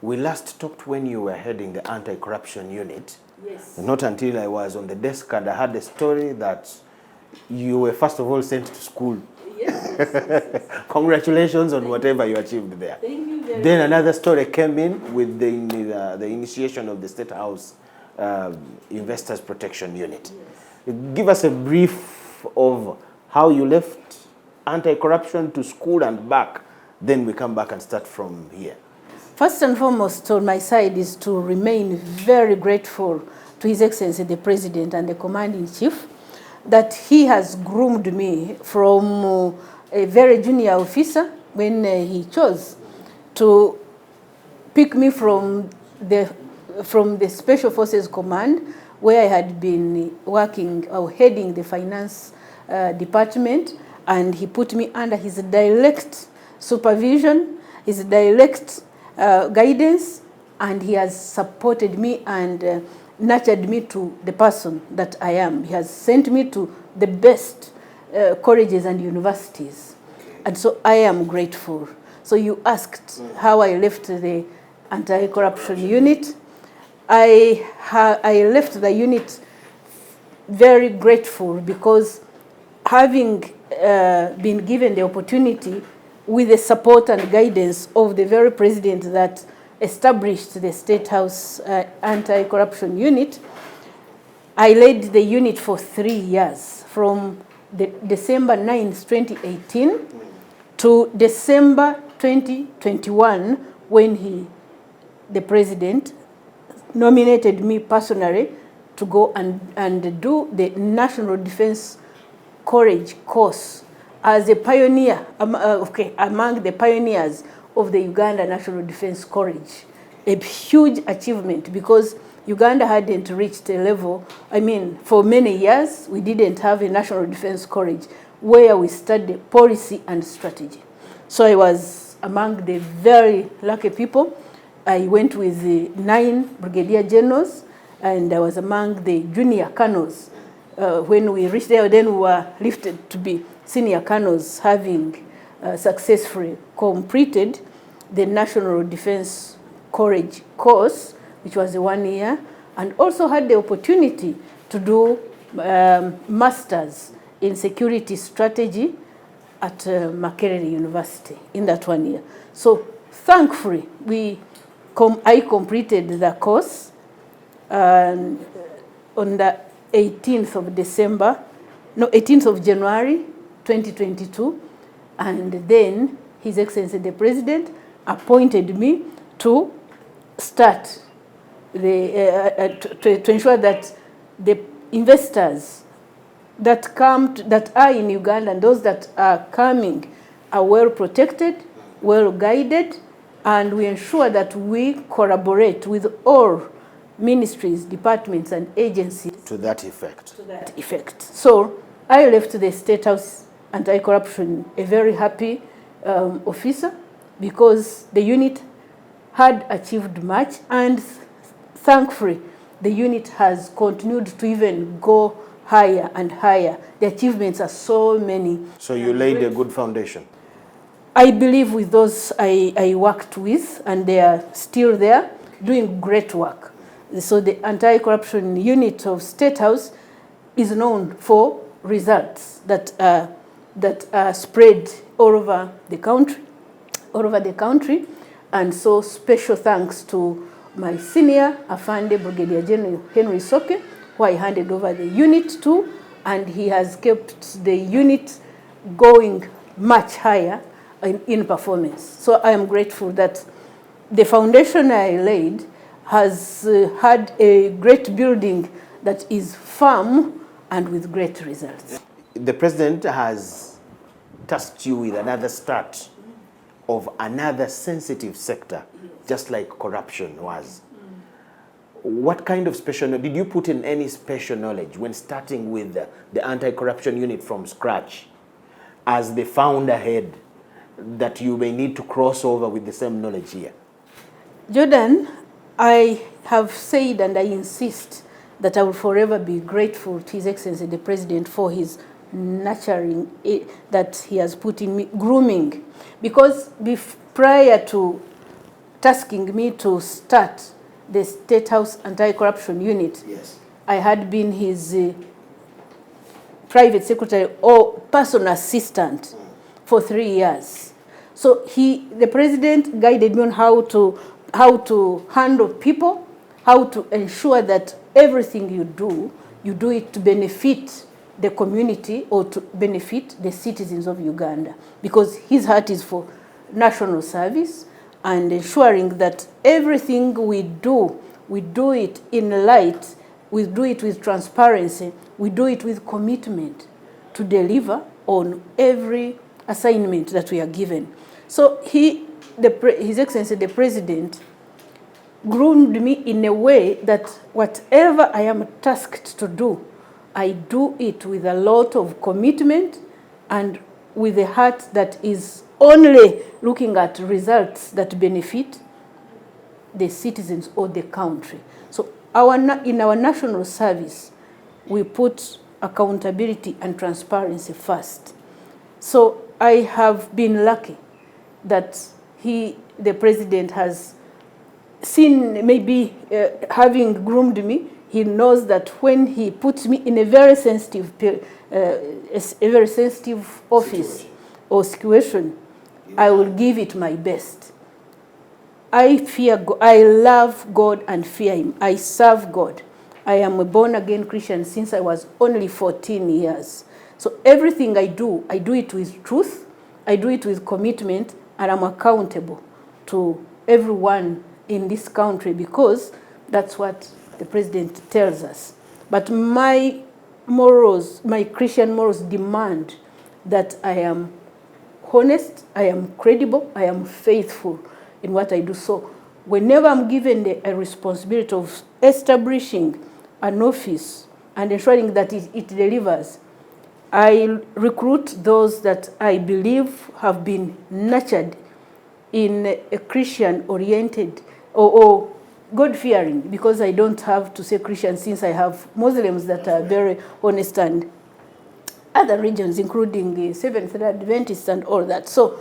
We last talked when you were heading the anti-corruption unit. Yes. Not until I was on the desk and I had a story that you were first of all sent to school. Yes. Congratulations on whatever you achieved there. Thank you very Then much. another story came in with the initiation of the State House Investors Protection Unit. Yes. Give us a brief of how you left anti-corruption to school and back. Then we come back and start from here. First and foremost, on my side is to remain very grateful to His Excellency the President and the Commander-in-Chief that he has groomed me from a very junior officer when he chose to pick me from the Special Forces Command, where I had been working or heading the finance department, and he put me under his direct supervision, his direct guidance, and he has supported me and nurtured me to the person that I am. He has sent me to the best colleges and universities. And so I am grateful. So you asked how I left the anti-corruption unit. I left the unit very grateful because having been given the opportunity with the support and guidance of the very president that established the State House Anti-Corruption Unit, I led the unit for 3 years, from December 9th, 2018 to December 2021, when the president nominated me personally to go and do the National Defense Courage course as a pioneer, among the pioneers of the Uganda National Defense College. A huge achievement because Uganda hadn't reached a level, for many years, we didn't have a National Defense College where we studied policy and strategy. So I was among the very lucky people. I went with the 9 brigadier generals, and I was among the junior colonels. When we reached there, then we were lifted to be senior colonels, having successfully completed the National Defense Courage course, which was 1 year, and also had the opportunity to do masters in security strategy at Makerere University in that 1 year. So thankfully, I completed the course on the 18th of January 2022, and then His Excellency the President appointed me to start to ensure that the investors that are in Uganda and those that are coming are well protected, well guided, and we ensure that we collaborate with all ministries, departments, and agencies. To that effect. To that effect. So I left the State House Anti-Corruption a very happy officer, because the unit had achieved much, and thankfully the unit has continued to even go higher and higher. The achievements are so many. So you laid a good foundation. I believe with those I worked with, and they are still there doing great work. So the anti-corruption unit of State House is known for results that are spread all over the country, and so special thanks to my senior Afande Brigadier General Henry Soke, who I handed over the unit to, and he has kept the unit going much higher in performance. So I am grateful that the foundation I laid has had a great building that is firm and with great results. The president has tasked you with another start of another sensitive sector, just like corruption was. What kind of special, did you put in any special knowledge when starting with the anti-corruption unit from scratch as the founder head, that you may need to cross over with the same knowledge here? Jordan, I have said, and I insist, that I will forever be grateful to His Excellency the President for his nurturing that he has put in me, grooming. Because prior to tasking me to start the State House Anti-Corruption Unit, Yes. I had been his private secretary or personal assistant for 3 years. So the president guided me on how to handle people, how to ensure that everything you do it to benefit the community or to benefit the citizens of Uganda, because his heart is for national service and ensuring that everything we do it in light, we do it with transparency, we do it with commitment to deliver on every assignment that we are given. So His Excellency the President groomed me in a way that whatever I am tasked to do, I do it with a lot of commitment and with a heart that is only looking at results that benefit the citizens or the country. So in our national service, we put accountability and transparency first. So I have been lucky that the president has seen, maybe having groomed me, he knows that when he puts me in a very sensitive office or situation, I will give it my best. I fear God. I love God and fear Him. I serve God. I am a born-again Christian since I was only 14 years. So everything I do it with truth, I do it with commitment, and I'm accountable to everyone in this country because that's what the president tells us. But my morals, my Christian morals demand that I am honest, I am credible, I am faithful in what I do. So whenever I'm given a responsibility of establishing an office and ensuring that it delivers, I recruit those that I believe have been nurtured in a Christian-oriented or God-fearing, because I don't have to say Christian since I have Muslims that are very honest and other regions, including the Seventh-day Adventists and all that. So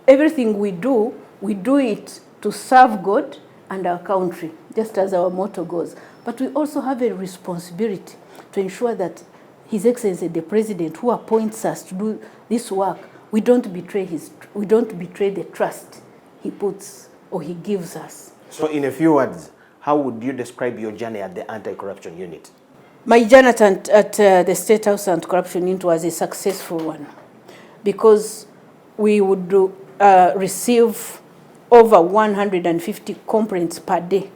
everything we do it to serve God and our country, just as our motto goes. But we also have a responsibility to ensure that His Excellency the President, who appoints us to do this work, we don't betray the trust he puts or he gives us. So in a few words, how would you describe your journey at the Anti-Corruption Unit? My journey at the State House Anti-Corruption Unit was a successful one because we would receive over 150 complaints per day,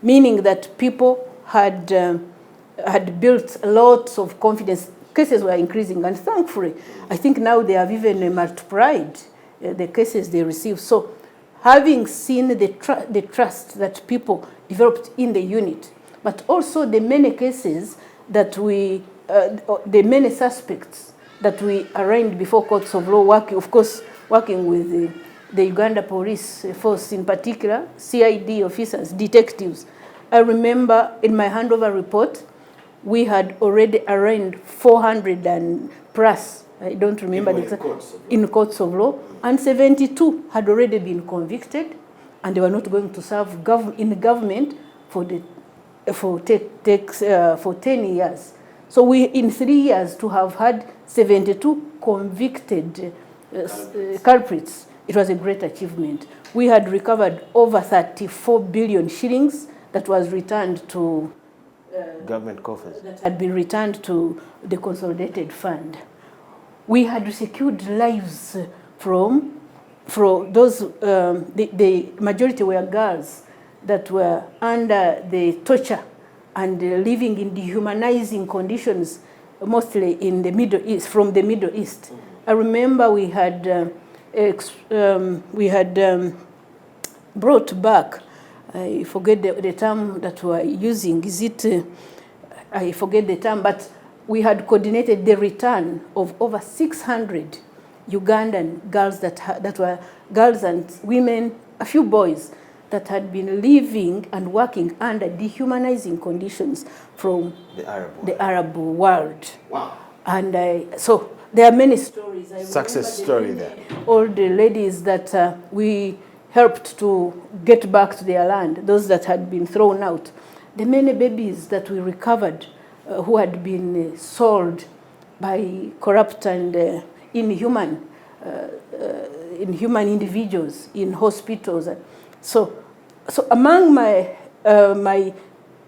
meaning that people had built lots of confidence. Cases were increasing, and thankfully, I think now they have even multiplied the cases they receive. So having seen the trust that people developed in the unit, but also the many cases that the many suspects that we arraigned before courts of law, working with the Uganda police force in particular, CID officers, detectives. I remember in my handover report, we had already arraigned 400 and plus, I don't remember the exact, in courts of law, and 72 had already been convicted, and they were not going to serve in the government for 10 years. So we, in 3 years, to have had 72 convicted culprits, it was a great achievement. We had recovered over 34 billion shillings that was returned to government coffers, that had been returned to the consolidated fund. We had secured lives from those, the majority were girls that were under the torture and living in dehumanizing conditions, mostly in the Middle East, from the Middle East. I remember we had brought back, I forget the term that we are using, I forget the term, but we had coordinated the return of over 600 Ugandan girls that were girls and women, a few boys, that had been living and working under dehumanizing conditions from the Arab world. Wow. And so there are many stories. Success story there. All the ladies that we helped to get back to their land, those that had been thrown out. The many babies that we recovered who had been sold by corrupt and inhuman individuals in hospitals. So among my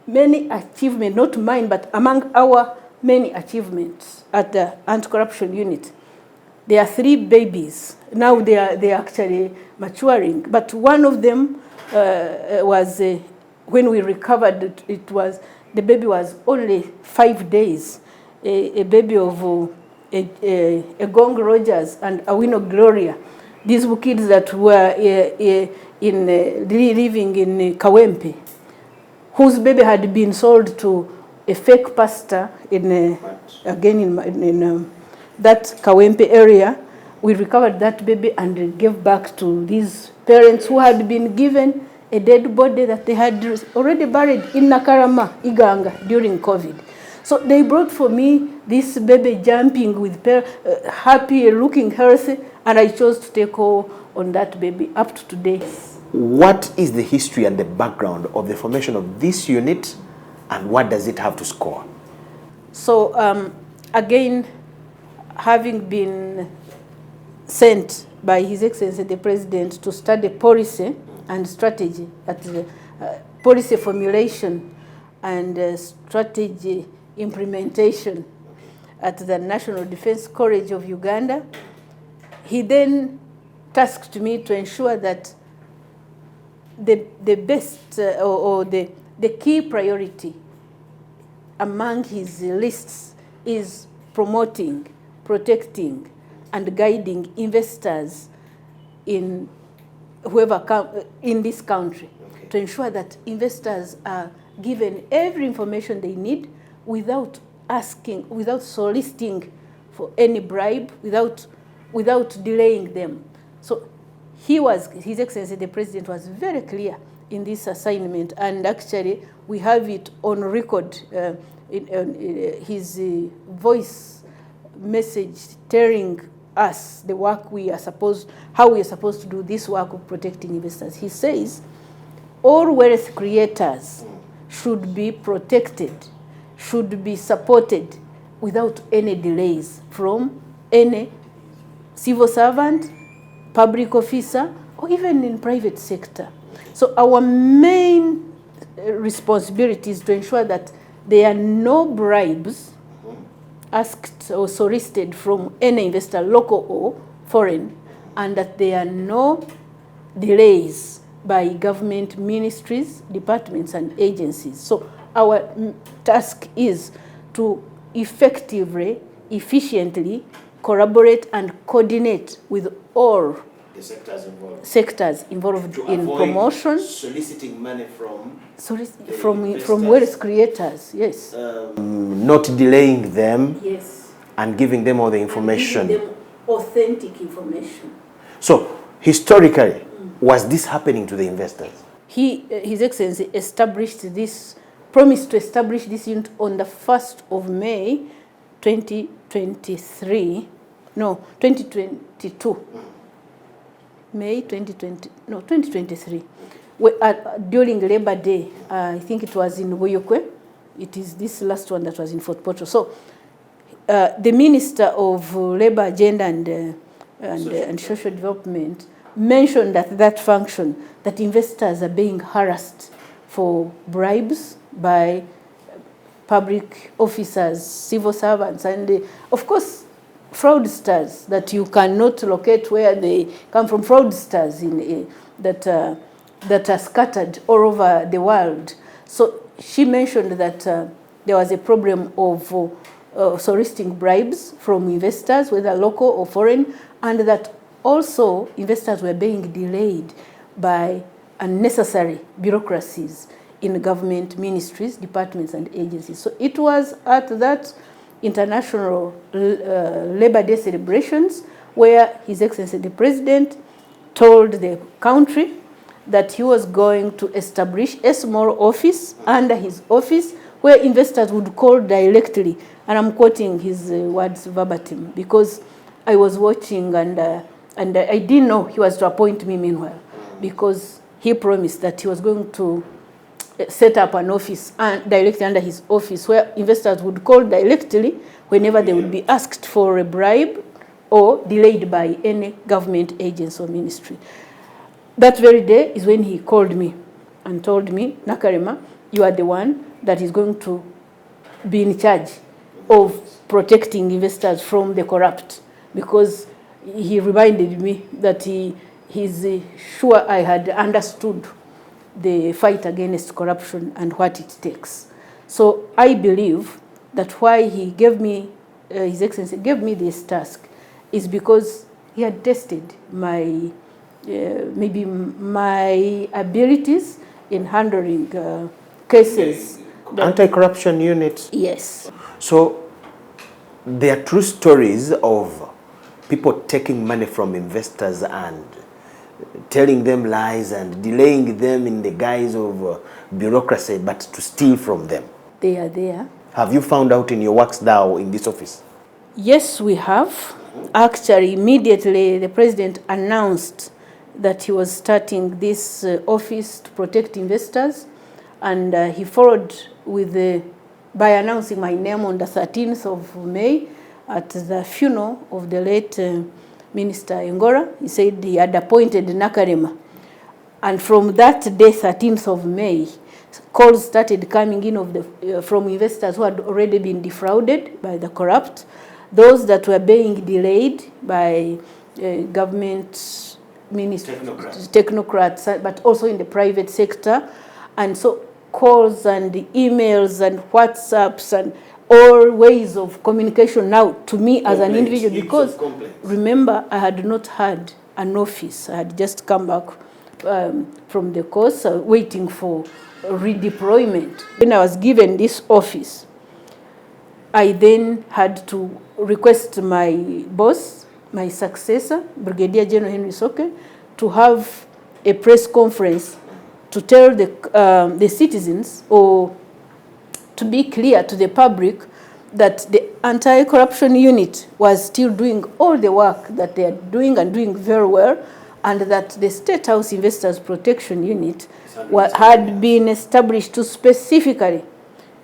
many achievements, not mine, but among our many achievements at the anti-corruption unit, there are 3 babies. Now they are actually maturing. But one of them was, when we recovered, the baby was only 5 days. A baby of a Gong Rogers and Awino Gloria. These were kids that were living in Kawempe, whose baby had been sold to a fake pastor in that Kawempe area. We recovered that baby and gave back to these parents who had been given a dead body that they had already buried in Nakalema, Iganga, during COVID. So they brought for me this baby jumping with happy, looking healthy, and I chose to take on that baby up to today. What is the history and the background of the formation of this unit, and what does it have to score? So again, having been sent by His Excellency the President to study policy and strategy at the policy formulation and strategy implementation at the National Defense College of Uganda, he then tasked me to ensure that the best or the key priority among his lists is promoting, protecting, and guiding investors in in this country, to ensure that investors are given every information they need without asking, without soliciting for any bribe, without delaying them. So His Excellency the President was very clear in this assignment, and actually we have it on record in his voice message telling us the work how we are supposed to do this work of protecting investors. He says all wealth creators should be protected, should be supported without any delays from any civil servant, public officer, or even in private sector. So our main responsibility is to ensure that there are no bribes asked or solicited from any investor, local or foreign, and that there are no delays by government ministries, departments, and agencies. So our task is to effectively, efficiently collaborate and coordinate with all the sectors involved in promotion, soliciting money from wealth creators, yes. Not delaying them, yes, and giving them all the information. And giving them authentic information. So historically, was this happening to the investors? His Excellency promised to establish this unit on the 1st of May 2023. No, 2022. May 2023. During Labor Day, I think it was in Buyukwe. It is this last one that was in Fort Portal. So the Minister of Labor, Agenda and Social Development mentioned at that function that investors are being harassed for bribes by public officers, civil servants, and of course fraudsters that you cannot locate where they come from, fraudsters that are scattered all over the world. So she mentioned that there was a problem of soliciting bribes from investors, whether local or foreign, and that also investors were being delayed by unnecessary bureaucracies in government ministries, departments, and agencies. So it was at that International Labor Day celebrations where His Excellency the President told the country that he was going to establish a small office under his office where investors would call directly. And I'm quoting his words verbatim because I was watching and I didn't know he was to appoint me meanwhile. because he promised that he was going to set up an office directly under his office where investors would call directly whenever they would be asked for a bribe or delayed by any government agency or ministry. That very day is when he called me and told me, Nakalema, you are the one that is going to be in charge of protecting investors from the corrupt, because he reminded me that he's sure I had understood the fight against corruption and what it takes. So I believe that why he gave me, His Excellency gave me this task is because he had tested my, maybe my abilities in handling cases. Anti-corruption unit. Yes. So there are true stories of people taking money from investors and telling them lies and delaying them in the guise of bureaucracy, but to steal from them. They are there. Have you found out in your works now in this office? Yes, we have. Actually, immediately the president announced that he was starting this office to protect investors, and he followed with by announcing my name on the 13th of May at the funeral of the late Minister Ngora. He said he had appointed Nakalema. And from that day, 13th of May, calls started coming in from investors who had already been defrauded by the corrupt, those that were being delayed by government ministers, technocrats, but also in the private sector. And so calls and emails and WhatsApps and all ways of communication now to me as an individual, because remember, I had not had an office. I had just come back from the course waiting for redeployment. When I was given this office, I then had to request my boss, my successor, Brigadier General Henry Soke, to have a press conference to tell the citizens, or to be clear to the public, that the anti-corruption unit was still doing all the work that they are doing and doing very well, and that the State House Investors Protection Unit had been established to specifically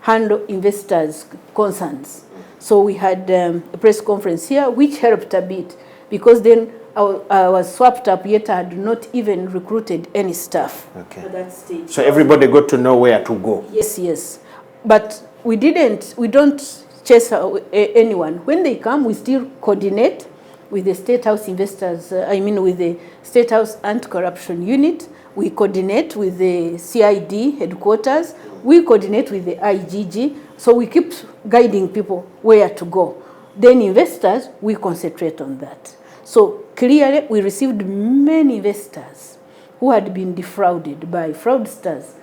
handle investors' concerns. So we had a press conference here, which helped a bit, because then I was swapped up, yet I had not even recruited any staff at that stage. So everybody got to know where to go. Yes, yes. But we don't chase anyone. When they come, we still coordinate with the State House Investors, with the State House Anti-Corruption Unit. We coordinate with the CID headquarters. We coordinate with the IGG. So we keep guiding people where to go. Then investors, we concentrate on that. So clearly, we received many investors who had been defrauded by fraudsters,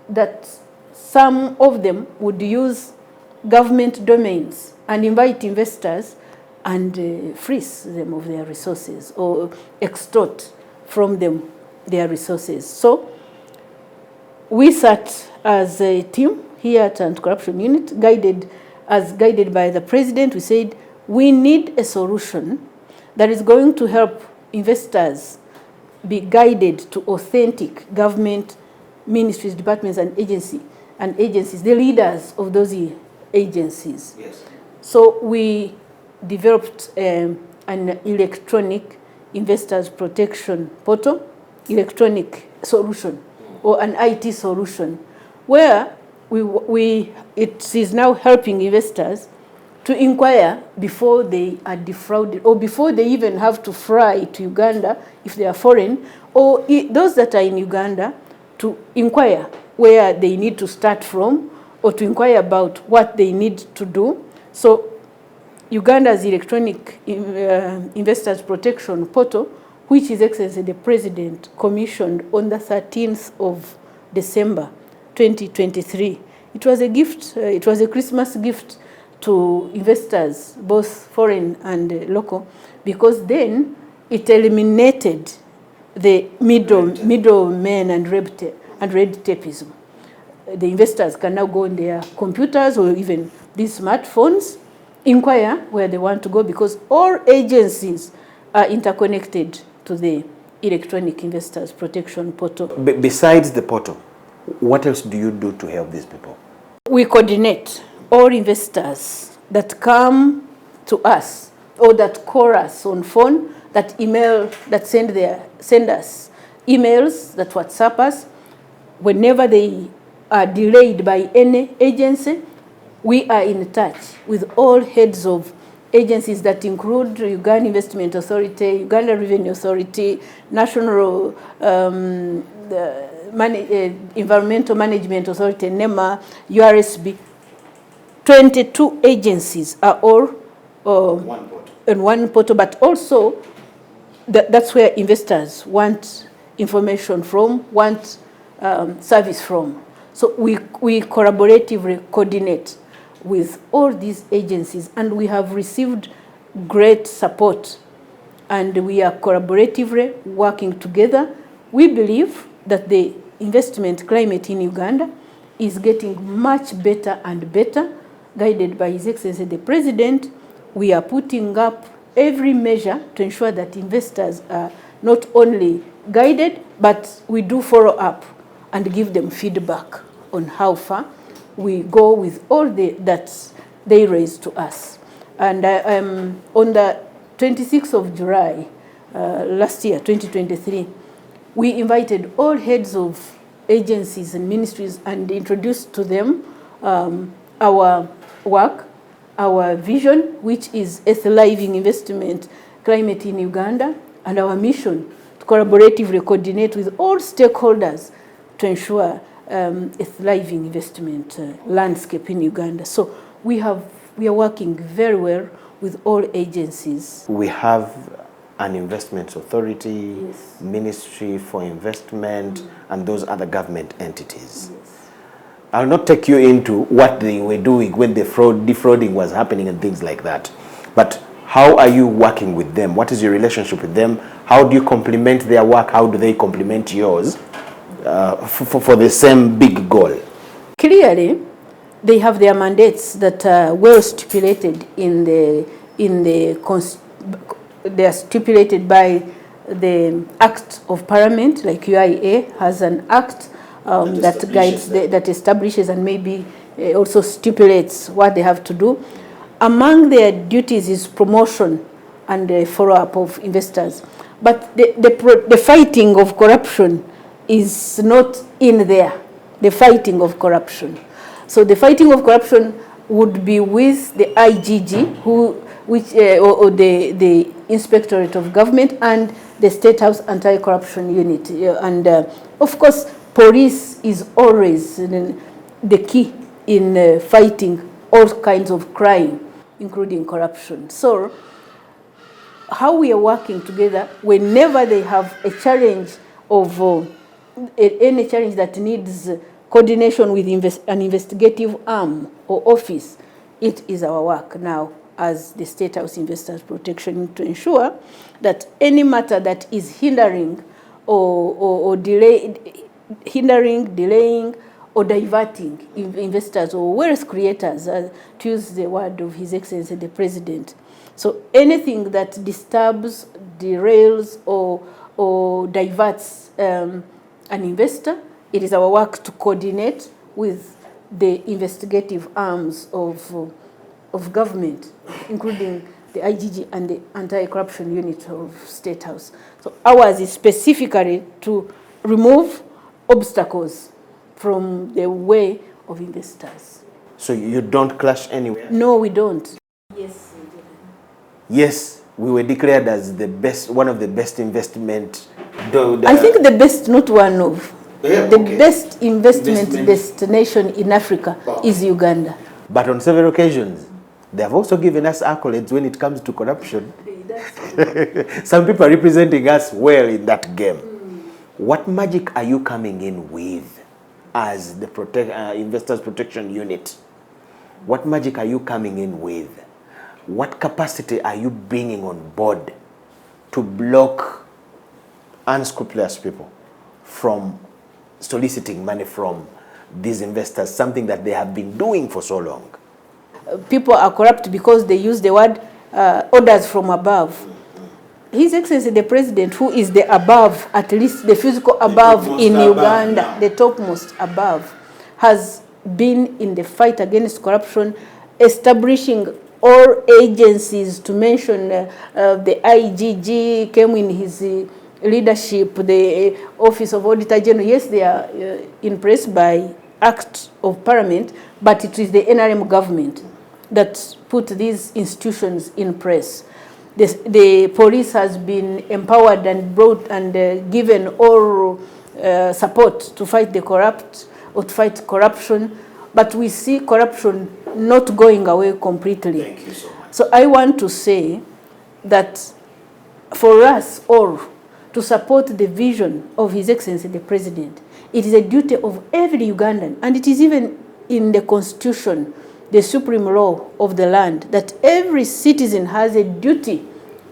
that some of them would use government domains and invite investors and freeze them of their resources or extort from them their resources. So we sat as a team here at Anti-Corruption Unit, guided by the president. We said we need a solution that is going to help investors be guided to authentic government ministries, departments, and agencies, the leaders of those agencies. Yes. So we developed an electronic investors protection portal, electronic solution, or an IT solution, where it is now helping investors to inquire before they are defrauded, or before they even have to fly to Uganda if they are foreign, or those that are in Uganda, to inquire where they need to start from, or to inquire about what they need to do. So Uganda's electronic investors protection portal, which His Excellency the President commissioned on the 13th of December 2023. It was a gift, it was a Christmas gift to investors, both foreign and local, because then it eliminated the middlemen and red tapeism. The investors can now go on their computers or even these smartphones, inquire where they want to go, because all agencies are interconnected to the electronic investors protection portal. Besides the portal, what else do you do to help these people? We coordinate all investors that come to us or that call us on phone, that email, that send us emails, that WhatsApp us. Whenever they are delayed by any agency, we are in touch with all heads of agencies that include Uganda Investment Authority, Uganda Revenue Authority, National Environmental Management Authority, NEMA, URSB. 22 agencies are all in one portal, but also that's where investors want information from, want service from. So we collaboratively coordinate with all these agencies, and we have received great support, and we are collaboratively working together. We believe that the investment climate in Uganda is getting much better and better, guided by His Excellency the President. We are putting up every measure to ensure that investors are not only guided, but we do follow up and give them feedback on how far we go with all that they raise to us. And on the 26th of July last year, 2023, we invited all heads of agencies and ministries and introduced to them our work, our vision, which is a thriving investment climate in Uganda, and our mission to collaboratively coordinate with all stakeholders to ensure a thriving investment landscape in Uganda. So we are working very well with all agencies. We have an investment authority, Yes. Ministry for Investment, and those other government entities. Yes. I'll not take you into what they were doing when the defrauding was happening and things like that. But how are you working with them? What is your relationship with them? How do you complement their work? How do they complement yours for the same big goal? Clearly, they have their mandates that are well stipulated they are stipulated by the Act of Parliament, like UIA has an act that guides, that establishes and maybe also stipulates what they have to do. Among their duties is promotion and the follow-up of investors. But the fighting of corruption is not in there, the fighting of corruption. So the fighting of corruption would be with the IGG, or the Inspectorate of Government, and the State House Anti-Corruption Unit. And of course, police is always the key in fighting all kinds of crime, including corruption. So how we are working together, whenever they have a challenge of any challenge that needs coordination with an investigative arm or office, it is our work now as the State House Investors Protection to ensure that any matter that is hindering or delaying or diverting investors or wealth creators, to use the word of His Excellency the President. So anything that disturbs, derails, or diverts an investor, it is our work to coordinate with the investigative arms of government, including the IGG and the Anti-Corruption Unit of State House. So ours is specifically to remove obstacles from the way of investors. So you don't clash anywhere? No, we don't. Yes, we do. Yes, we were declared as the best, one of the best investment. I think the best, not one of. Yeah, the okay. best investment destination in Africa is Uganda. But on several occasions, they have also given us accolades when it comes to corruption. Some people are representing us well in that game. What magic are you coming in with as the Investors Protection Unit? What magic are you coming in with? What capacity are you bringing on board to block unscrupulous people from soliciting money from these investors, something that they have been doing for so long? People are corrupt because they use the word orders from above. His Excellency the President, who is the above, at least the physical above in Uganda, the topmost above, has been in the fight against corruption, establishing all agencies. To mention the IGG came in his leadership, the Office of Auditor General. Yes, they are in place by Act of Parliament, but it is the NRM government that put these institutions in place. The police has been empowered and brought and given all support to fight the corrupt or to fight corruption, but we see corruption not going away completely. Thank you so much. So I want to say that for us all to support the vision of His Excellency the President, it is a duty of every Ugandan, and it is even in the Constitution, the supreme law of the land, that every citizen has a duty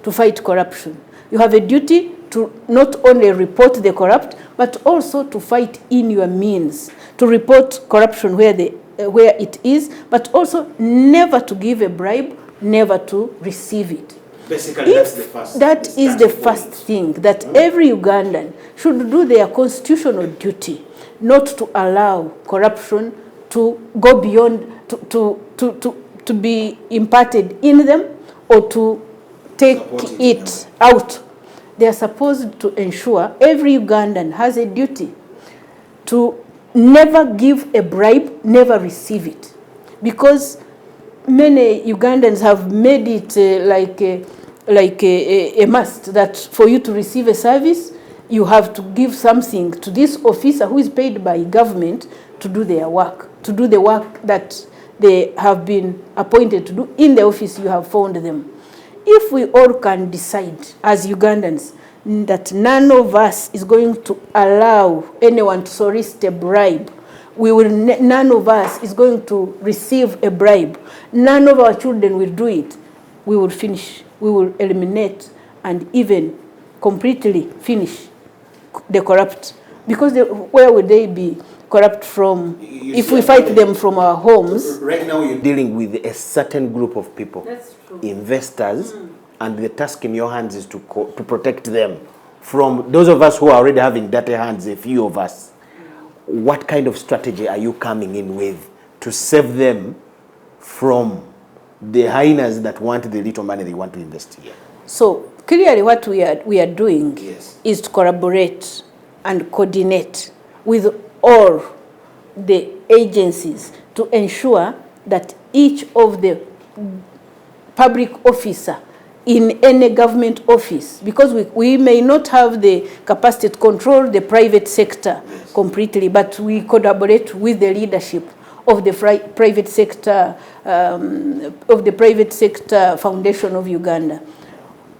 to fight corruption. You have a duty to not only report the corrupt, but also to fight in your means, to report corruption where it is, but also never to give a bribe, never to receive it. Basically, that's the first. That is the first thing, that every Ugandan should do their constitutional duty, not to allow corruption to go beyond, to be imparted in them or to take it out. They are supposed to ensure every Ugandan has a duty to never give a bribe, never receive it. Because many Ugandans have made it like a must that for you to receive a service, you have to give something to this officer who is paid by government to do their work, to do the work that they have been appointed to do in the office you have found them. If we all can decide as Ugandans that none of us is going to allow anyone to solicit a bribe, none of us is going to receive a bribe, none of our children will do it, we will finish, we will eliminate and even completely finish the corrupt. Because where would they be corrupt from if we fight them from our homes? Right now you're dealing with a certain group of people. That's true. Investors, and the task in your hands is to protect them from those of us who are already having dirty hands, a few of us. What kind of strategy are you coming in with to save them from the hyenas that want the little money they want to invest here? So clearly what we are doing Yes. is to collaborate and coordinate with all the agencies to ensure that each of the public officer in any government office, because we may not have the capacity to control the private sector completely, but we collaborate with the leadership of the private sector foundation of Uganda.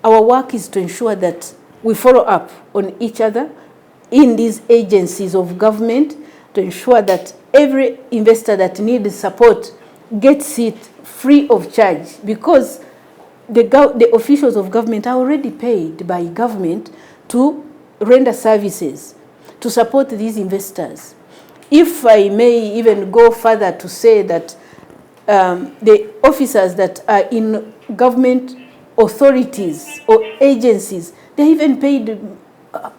Our work is to ensure that we follow up on each other in these agencies of government to ensure that every investor that needs support gets it free of charge, because the officials of government are already paid by government to render services, to support these investors. If I may even go further to say that the officers that are in government authorities or agencies, they're even paid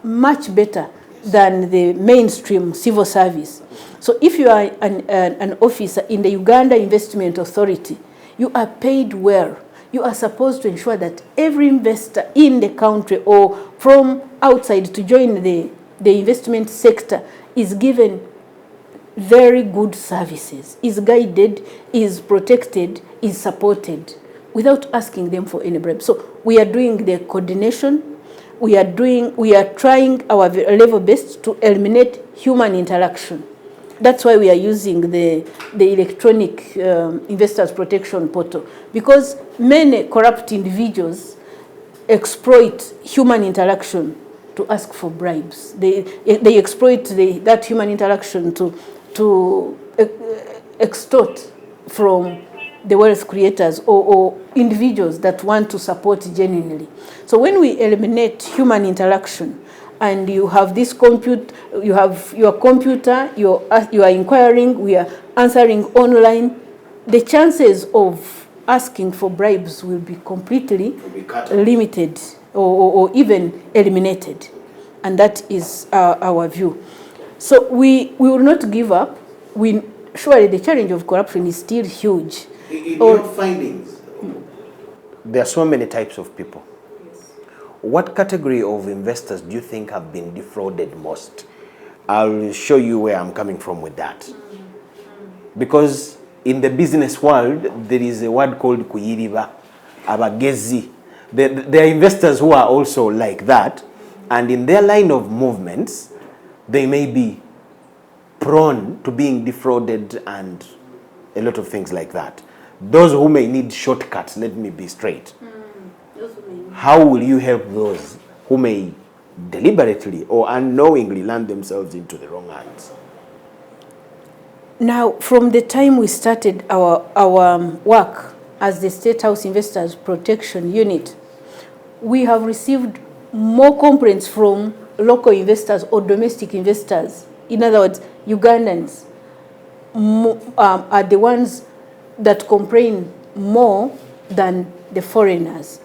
much better than the mainstream civil service. So if you are an officer in the Uganda Investment Authority, you are paid well. You are supposed to ensure that every investor in the country or from outside to join the investment sector is given very good services, is guided, is protected, is supported without asking them for any bribe. So we are doing the coordination. We are trying our level best to eliminate human interaction. That's why we are using the electronic investors protection portal, because many corrupt individuals exploit human interaction to ask for bribes. They exploit that human interaction to extort from the wealth creators or individuals that want to support genuinely. So when we eliminate human interaction, and you have this you have your computer, you are inquiring, we are answering online, the chances of asking for bribes will be completely limited. or even eliminated. And that is our view. So we will not give up. Surely the challenge of corruption is still huge. In your findings, there are so many types of people. Yes. What category of investors do you think have been defrauded most? I'll show you where I'm coming from with that. Because in the business world, there is a word called kuyiriba, abagezi. There are investors who are also like that, and in their line of movements, they may be prone to being defrauded and a lot of things like that. Those who may need shortcuts, let me be straight. How will you help those who may deliberately or unknowingly land themselves into the wrong hands? Now, from the time we started our work as the State House Investors Protection Unit, we have received more complaints from local investors or domestic investors. In other words, Ugandans are the ones that complain more than the foreigners.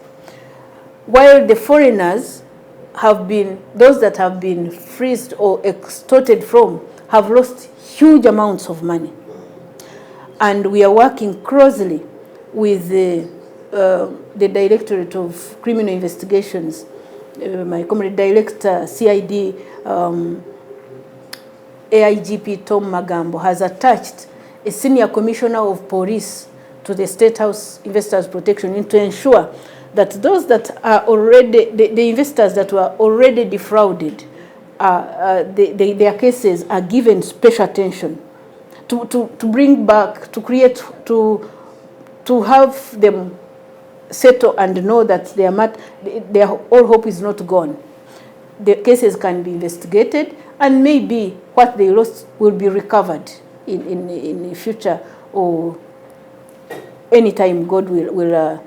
While the foreigners have been, those that have been freezed or extorted from, have lost huge amounts of money. And we are working closely with the Directorate of Criminal Investigations, my comrade director, CID, AIGP Tom Magambo has attached a senior commissioner of police to the State House Investors Protection Unit to ensure that those that are already, the investors that were already defrauded, their cases are given special attention to bring back, to create, to have them settle and know that their all hope is not gone. The cases can be investigated, and maybe what they lost will be recovered in the future, or anytime God will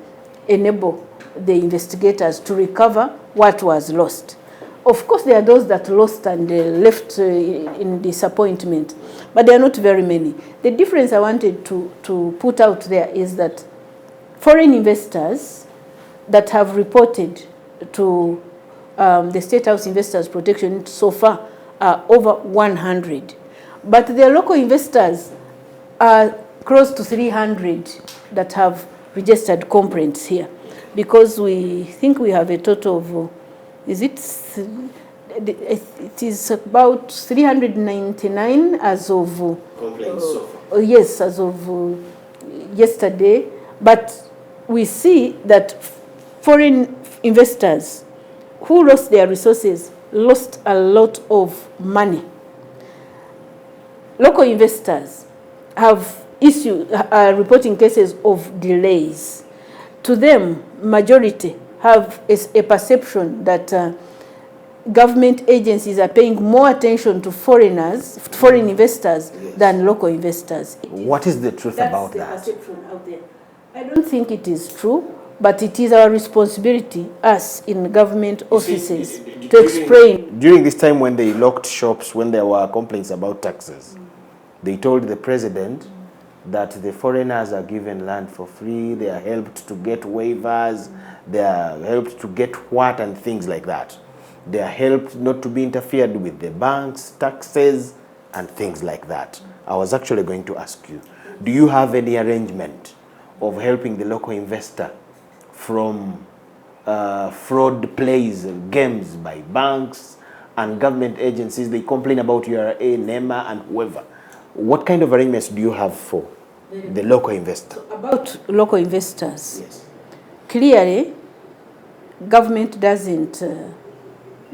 enable the investigators to recover what was lost. Of course, there are those that lost and left in disappointment, but there are not very many. The difference I wanted to put out there is that foreign investors that have reported to the State House Investors Protection so far are over 100. But the local investors are close to 300 that have registered complaints here, because we think we have a total of, it is about 399 as of, Complaints so far. yes, as of yesterday. But we see that foreign investors who lost their resources lost a lot of money. Local investors have reporting cases of delays. To them, majority have a perception that government agencies are paying more attention to foreign investors, yes, than local investors. What is the truth about that? That's the perception out there. I don't think it is true, but it is our responsibility, us in government offices, to explain. During this time when they locked shops, when there were complaints about taxes, they told the president that the foreigners are given land for free, they are helped to get waivers, they are helped to get what and things like that. They are helped not to be interfered with the banks, taxes, and things like that. I was actually going to ask you, do you have any arrangement of helping the local investor from fraud plays and games by banks and government agencies? They complain about URA, NEMA, and whoever. What kind of arrangements do you have for the local investor? About local investors, yes, clearly, government doesn't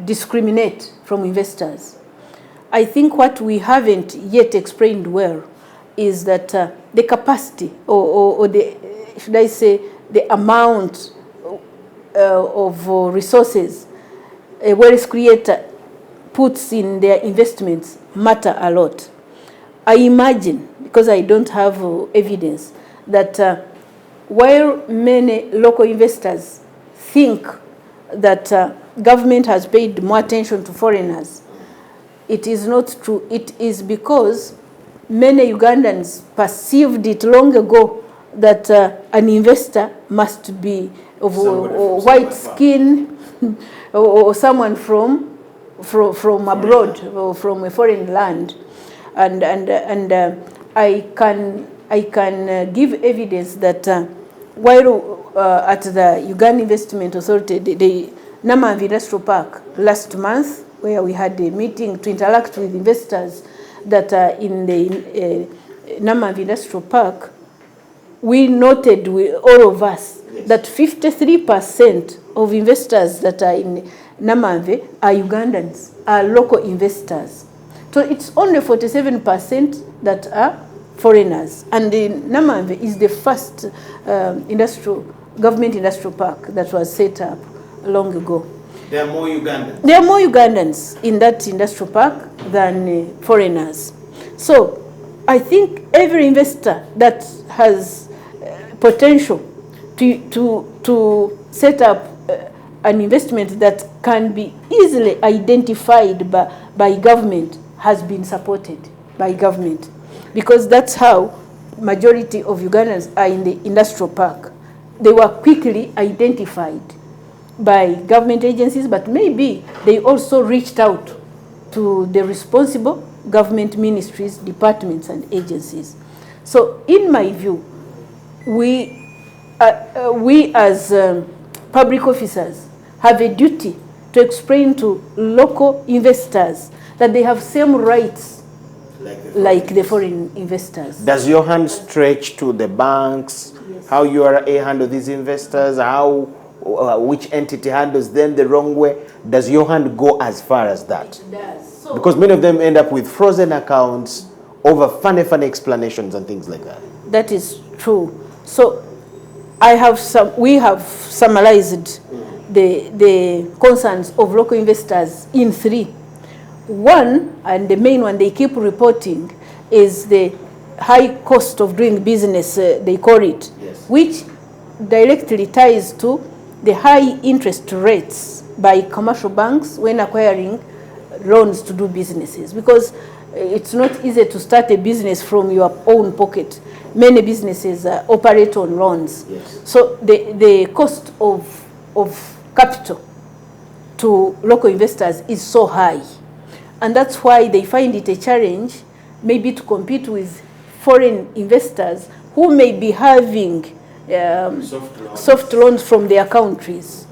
discriminate from investors. I think what we haven't yet explained well is that the capacity, or the, should I say, the amount of resources a wealth creator puts in their investments matter a lot. I imagine, because I don't have evidence, that while many local investors think that government has paid more attention to foreigners, it is not true. It is because many Ugandans perceived it long ago that an investor must be of white skin, or someone from abroad or from a foreign land, and I can give evidence that while at the Uganda Investment Authority, the Namanvi Industrial Park last month, where we had a meeting to interact with investors that are in the Namanvi Industrial Park, we noted, all of us, yes, that 53% of investors that are in Namanvi are Ugandans, are local investors. So it's only 47% that are foreigners. And Namanvi is the first government industrial park that was set up long ago. There are more Ugandans? There are more Ugandans in that industrial park than foreigners. So I think every investor that has potential to set up an investment that can be easily identified by government has been supported by government, because that's how majority of Ugandans are in the industrial park. They were quickly identified by government agencies, but maybe they also reached out to the responsible government ministries, departments, and agencies. So in my view, we as public officers have a duty to explain to local investors that they have same rights like the foreign investors. Does your hand stretch to the banks? Yes. How URA handle these investors? How which entity handles them the wrong way? Does your hand go as far as that? It does. So, because many of them end up with frozen accounts over funny explanations and things like that. That is true. So we have summarized the concerns of local investors in 3. One, and the main one they keep reporting, is the high cost of doing business, they call it, yes, which directly ties to the high interest rates by commercial banks when acquiring loans to do businesses. Because it's not easy to start a business from your own pocket. Many businesses operate on loans. Yes. So the cost of capital to local investors is so high. And that's why they find it a challenge maybe to compete with foreign investors who may be having soft loans from their countries.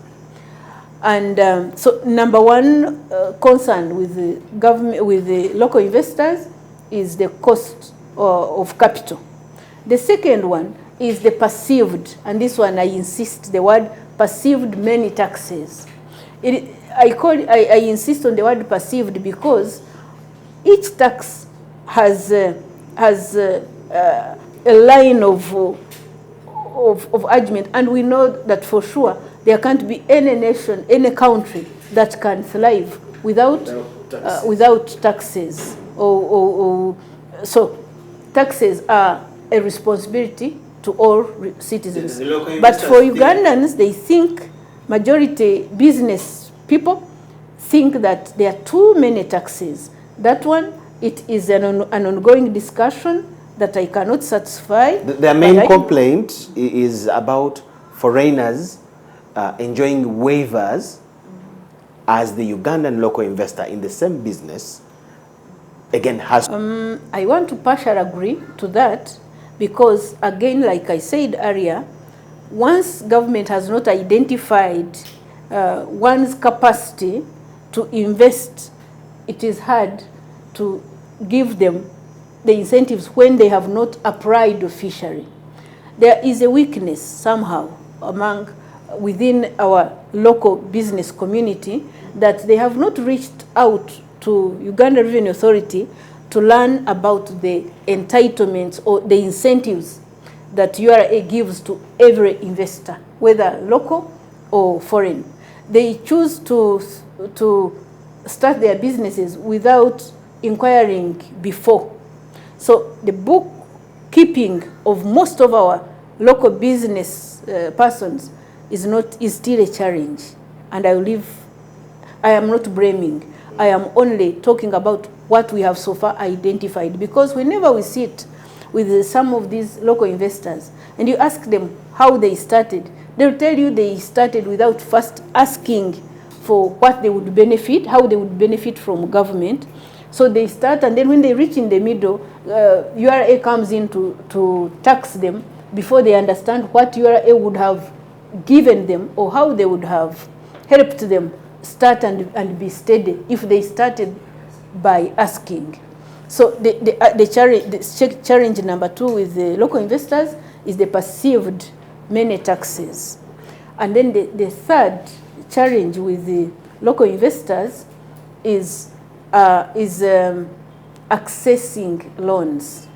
And so number one concern with the government, with the local investors, is the cost of capital. The second one is the perceived, and this one I insist, the word perceived many taxes. I insist on the word perceived because each tax has a line of argument, and we know that for sure there can't be any nation, any country that can thrive without taxes. So taxes are a responsibility to all citizens. But for Ugandans, they think, majority business people think that there are too many taxes. That one, it is an ongoing discussion that I cannot satisfy. Their main complaint is about foreigners enjoying waivers as the Ugandan local investor in the same business, again, has... I want to partially agree to that because, again, like I said earlier, once government has not identified one's capacity to invest, it is hard to give them the incentives when they have not applied officially. There is a weakness somehow within our local business community that they have not reached out to Uganda Revenue Authority to learn about the entitlements or the incentives that URA gives to every investor, whether local or foreign. They choose to start their businesses without inquiring before. So the bookkeeping of most of our local business persons is still a challenge. And I am not blaming. I am only talking about what we have so far identified, because whenever we sit with some of these local investors and you ask them how they started, they'll tell you they started without first asking for what they would benefit, how they would benefit from government. So they start, and then when they reach in the middle, URA comes in to tax them before they understand what URA would have given them or how they would have helped them start and be steady if they started by asking. So the challenge number 2 with the local investors is the perceived many taxes. And then the third challenge with the local investors is accessing loans.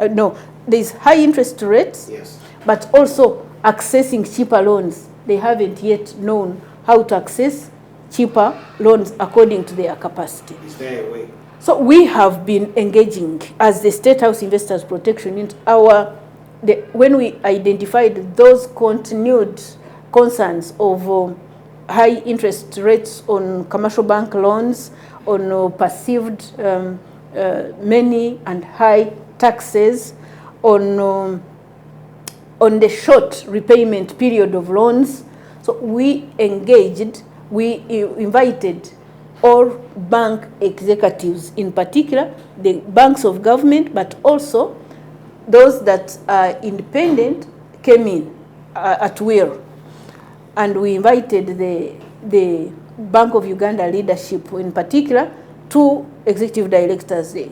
No, there's high interest rates, Yes. but also accessing cheaper loans. They haven't yet known how to access cheaper loans according to their capacity. Is there a way? So we have been engaging as the State House Investors Protection Unit. When we identified those continued concerns of high interest rates on commercial bank loans, on perceived many and high taxes, on the short repayment period of loans, so we engaged, we invited all bank executives, in particular the banks of government, but also those that are independent, came in at will. And we invited the Bank of Uganda leadership, in particular, 2 executive directors, the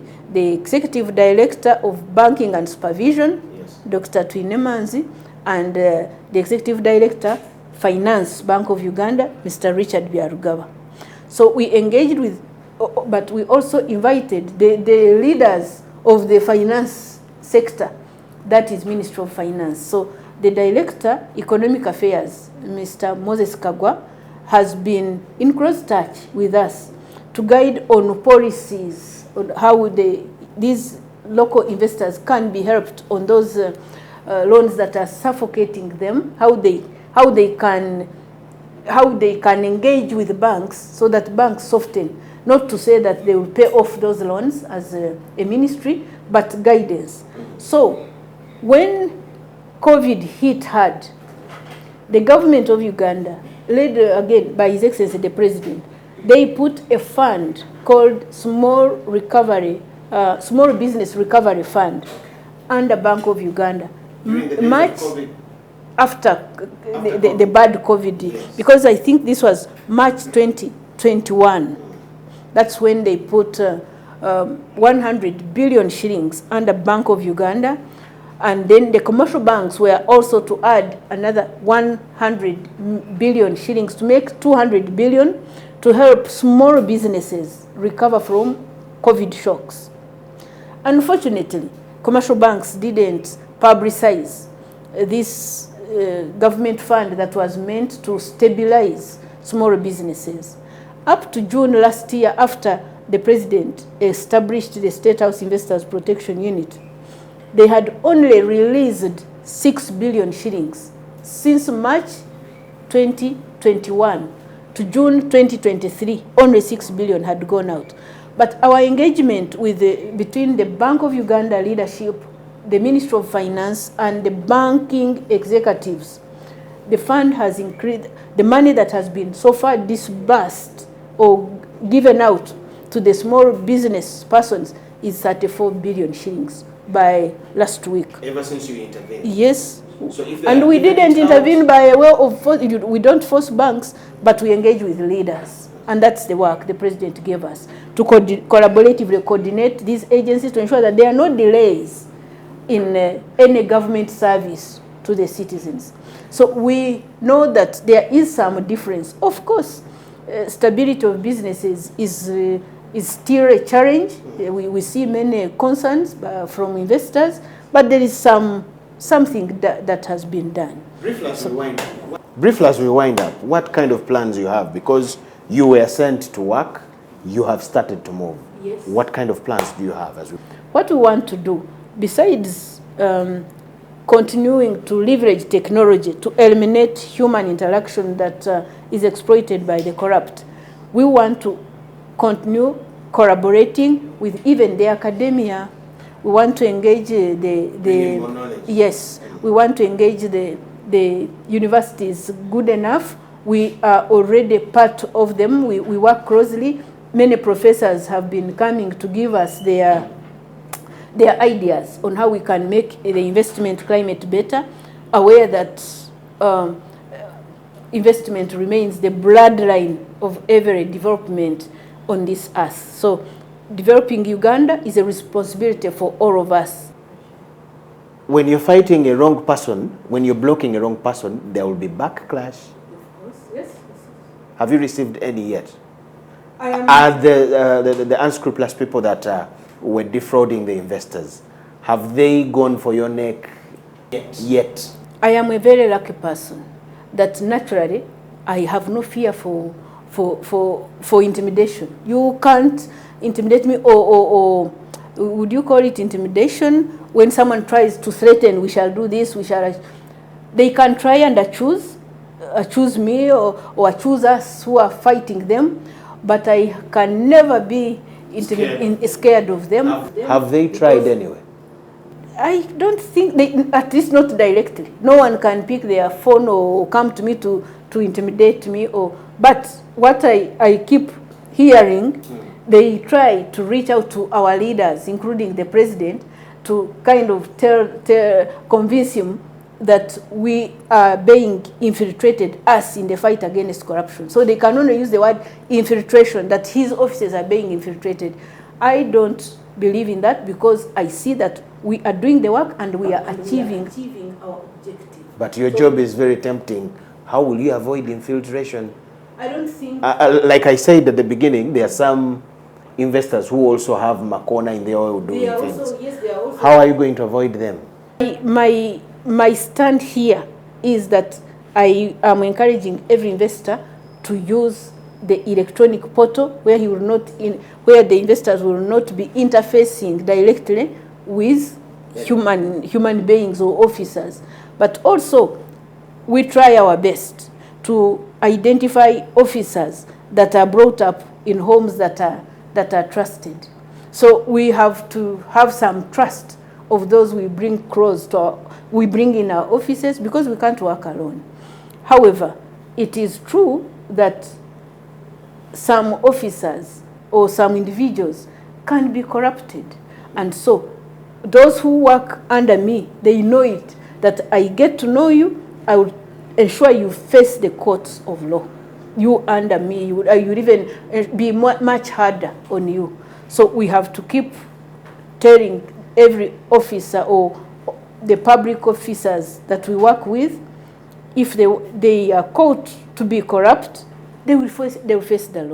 executive director of banking and supervision, Yes. Dr. Twinemanzi, and the executive director, finance, Bank of Uganda, Mr. Richard Byarugaba. So we engaged with, but we also invited the leaders of the finance sector, that is Ministry of Finance. So the Director, Economic Affairs, Mr. Moses Kagwa, has been in close touch with us to guide on policies, on how these local investors can be helped on those loans that are suffocating them, how they can engage with banks so that banks soften. Not to say that they will pay off those loans as a ministry, but guidance. So when COVID hit hard, the government of Uganda, led again by His Excellency the President, they put a fund called Small Business Recovery Fund under Bank of Uganda. Much after the bad COVID, yes. Because I think this was March 2021. That's when they put 100 billion shillings under Bank of Uganda. And then the commercial banks were also to add another 100 billion shillings to make 200 billion to help small businesses recover from COVID shocks. Unfortunately, commercial banks didn't publicize this government fund that was meant to stabilize small businesses. Up to June last year, after the President established the State House Investors Protection Unit, they had only released 6 billion shillings. Since March 2021 to June 2023, only 6 billion had gone out. But our engagement with between the Bank of Uganda leadership, the Ministry of Finance, and the banking executives, the fund has increased. The money that has been so far disbursed or given out to the small business persons is 34 billion shillings by last week. Ever since you intervened? Yes. So if and we didn't intervene by a way of force. We don't force banks, but we engage with leaders. And that's the work the President gave us, to collaboratively coordinate these agencies to ensure that there are no delays in any government service to the citizens. So we know that there is some difference. Of course, stability of businesses is still a challenge. We see many concerns from investors, but there is something that has been done. Briefly as we wind up, what kind of plans you have? Because you were sent to work, you have started to move. Yes. What kind of plans do you have? What we want to do, besides continuing to leverage technology to eliminate human interaction that is exploited by the corrupt, we want to continue collaborating with even the academia. We want to engage we want to engage the universities good enough We are already part of them. We work closely. Many professors have been coming to give us their ideas on how we can make the investment climate better, aware that investment remains the bloodline of every development on this earth. So developing Uganda is a responsibility for all of us. When you're fighting a wrong person, when you're blocking a wrong person, there will be backlash. Of course, yes. Have you received any yet? I am The unscrupulous people that were defrauding the investors, have they gone for your neck yet? I am a very lucky person that naturally I have no fear for intimidation. You can't intimidate me, or would you call it intimidation? When someone tries to threaten, we shall do this, we shall. They can try and accuse me or accuse us who are fighting them, but I can never be scared of them. Have they tried anyway? I don't think they, at least not directly. No one can pick their phone or come to me to intimidate me. But what I keep hearing, they try to reach out to our leaders, including the president, to kind of convince him that we are being infiltrated, us, in the fight against corruption. So they can only use the word infiltration, that his offices are being infiltrated. I don't believe in that, because I see that we are doing the work and we are achieving our objective. But your job is very tempting. How will you avoid infiltration? I don't think... like I said at the beginning, there are some investors who also have Makona in their oil doing things. Also, yes, they are also... How are you going to avoid them? My stand here is that I am encouraging every investor to use the electronic portal where where the investors will not be interfacing directly with human beings or officers. But also, we try our best to identify officers that are brought up in homes that are trusted. So we have to have some trust of those we bring we bring in our offices, because we can't work alone. However, it is true that some officers or some individuals can be corrupted. And so those who work under me, they know it, that I get to know you, I will ensure you face the courts of law. You under me, you would even be much harder on you. So we have to keep telling every officer or the public officers that we work with, if they are caught to be corrupt, they will face the law.